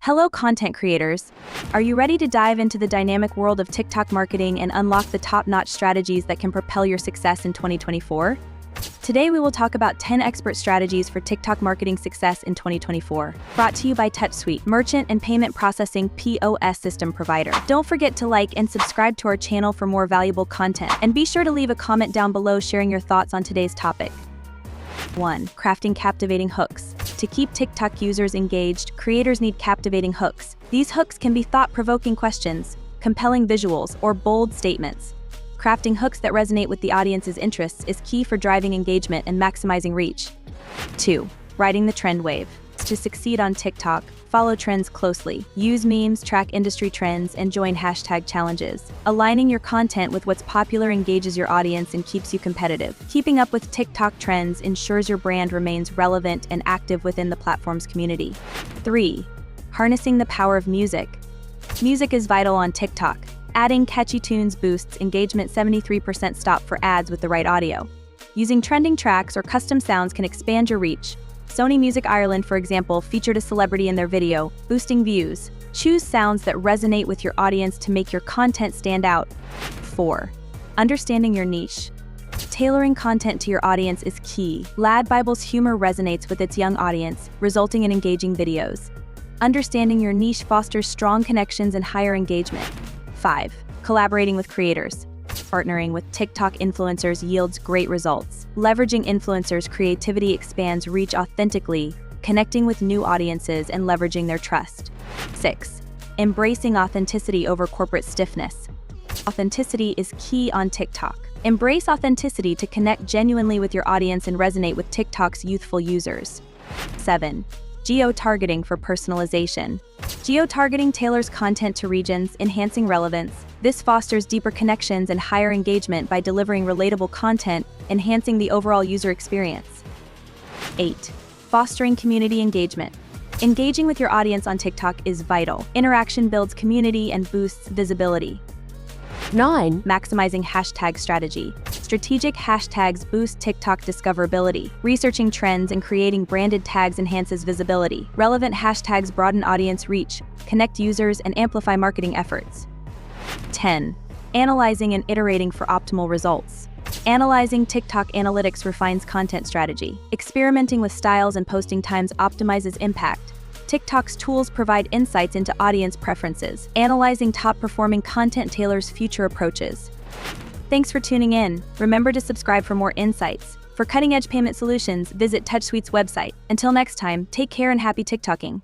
Hello, content creators. Are you ready to dive into the dynamic world of TikTok marketing and unlock the top-notch strategies that can propel your success in 2024? Today, we will talk about 10 expert strategies for TikTok marketing success in 2024. Brought to you by TouchSuite, merchant and payment processing POS system provider. Don't forget to like and subscribe to our channel for more valuable content. And be sure to leave a comment down below sharing your thoughts on today's topic. 1. Crafting captivating hooks. To keep TikTok users engaged, creators need captivating hooks. These hooks can be thought-provoking questions, compelling visuals, or bold statements. Crafting hooks that resonate with the audience's interests is key for driving engagement and maximizing reach. 2. Riding the trend wave. To succeed on TikTok, follow trends closely. Use memes, track industry trends, and join hashtag challenges. Aligning your content with what's popular engages your audience and keeps you competitive. Keeping up with TikTok trends ensures your brand remains relevant and active within the platform's community. 3. Harnessing the power of music. Music is vital on TikTok. Adding catchy tunes boosts engagement. 73% stop for ads with the right audio. Using trending tracks or custom sounds can expand your reach. Sony Music Ireland, for example, featured a celebrity in their video, boosting views. Choose sounds that resonate with your audience to make your content stand out. 4. Understanding your niche. Tailoring content to your audience is key. Lad Bible's humor resonates with its young audience, resulting in engaging videos. Understanding your niche fosters strong connections and higher engagement. 5. Collaborating with creators. Partnering with TikTok influencers yields great results. Leveraging influencers' creativity expands reach authentically, connecting with new audiences and leveraging their trust. 6. Embracing authenticity over corporate stiffness. Authenticity is key on TikTok. Embrace authenticity to connect genuinely with your audience and resonate with TikTok's youthful users. 7. Geotargeting for personalization. Geotargeting tailors content to regions, enhancing relevance. This fosters deeper connections and higher engagement by delivering relatable content, enhancing the overall user experience. 8. Fostering community engagement. Engaging with your audience on TikTok is vital. Interaction builds community and boosts visibility. 9. Maximizing hashtag strategy. Strategic hashtags boost TikTok discoverability. Researching trends and creating branded tags enhances visibility. Relevant hashtags broaden audience reach, connect users, and amplify marketing efforts. 10. Analyzing and iterating for optimal results. Analyzing TikTok analytics refines content strategy. Experimenting with styles and posting times optimizes impact. TikTok's tools provide insights into audience preferences. Analyzing top-performing content tailors future approaches. Thanks for tuning in. Remember to subscribe for more insights. For cutting-edge payment solutions, visit TouchSuite's website. Until next time, take care and happy TikToking.